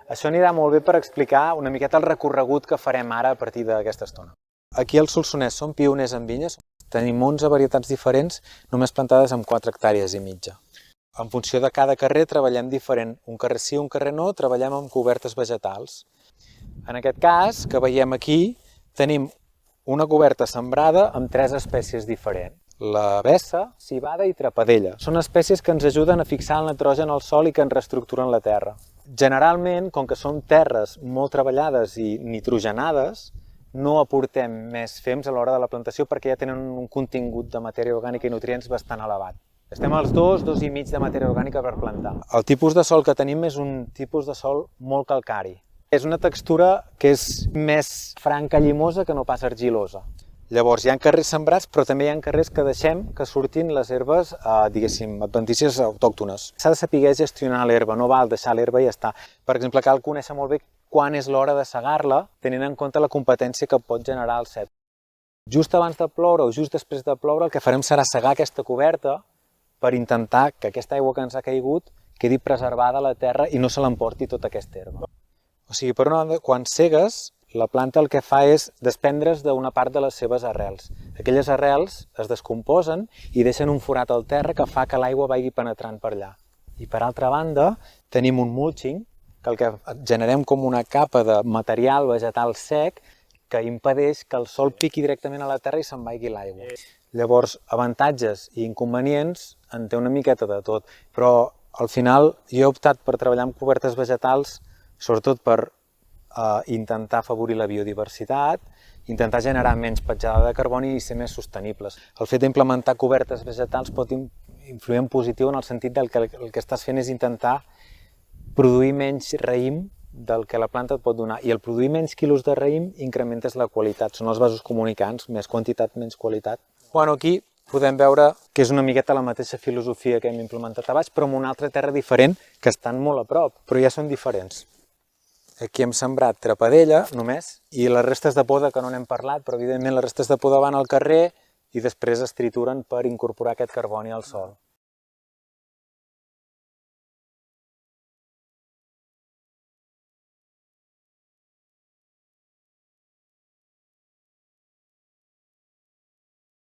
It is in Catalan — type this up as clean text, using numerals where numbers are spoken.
Això anirà molt bé per explicar una miqueta el recorregut que farem ara a partir d'aquesta estona. Aquí al Solsonès som pioners en vinyes. Tenim 11 varietats diferents, només plantades amb 4 hectàrees i mitja. En funció de cada carrer treballem diferent. Un carrer sí, un carrer no, treballem amb cobertes vegetals. En aquest cas, que veiem aquí, tenim una coberta sembrada amb 3 espècies diferents. La bessa, civada i trapadella. Són espècies que ens ajuden a fixar el nitrogen al sòl i que ens reestructuren la terra. Generalment, com que són terres molt treballades i nitrogenades, no aportem més fems a l'hora de la plantació perquè ja tenen un contingut de matèria orgànica i nutrients bastant elevat. Estem als 2,5 de matèria orgànica per plantar. El tipus de sòl que tenim és un tipus de sòl molt calcari. És una textura que és més franca llimosa que no pas argilosa. Llavors hi ha carrers sembrats, però també hi ha carrers que deixem que surtin les herbes, diguéssim, adventícies autòctones. S'ha de saber gestionar l'herba, no val deixar l'herba i ja està. Per exemple, cal conèixer molt bé quan és l'hora de segar-la, tenint en compte la competència que pot generar el cep. Just abans de ploure o just després de ploure, el que farem serà segar aquesta coberta per intentar que aquesta aigua que ens ha caigut quedi preservada a la terra i no se l'emporti tota aquesta herba. O sigui, per una banda, quan segues, la planta el que fa és desprendre's d'una part de les seves arrels. Aquelles arrels es descomposen i deixen un forat al terra que fa que l'aigua vagi penetrant per allà. I per altra banda, tenim un mulching, que el que generem com una capa de material vegetal sec que impedeix que el sol piqui directament a la terra i se'n vagi l'aigua. Llavors, avantatges i inconvenients en té una miqueta de tot, però al final jo he optat per treballar amb cobertes vegetals, sobretot per intentar afavorir la biodiversitat, intentar generar menys petjada de carboni i ser més sostenibles. El fet d'implementar cobertes vegetals pot influir en positiu en el sentit que el que estàs fent és intentar produir menys raïm del que la planta et pot donar. I el produir menys quilos de raïm incrementes la qualitat. Són els vasos comunicants, més quantitat, menys qualitat. Aquí podem veure que és una miqueta la mateixa filosofia que hem implementat a baix, però en una altra terra diferent, que estan molt a prop, però ja són diferents. Aquí hem sembrat trapadella, només, i les restes de poda, que no n'hem parlat, però evidentment les restes de poda van al carrer i després es trituren per incorporar aquest carboni al sòl.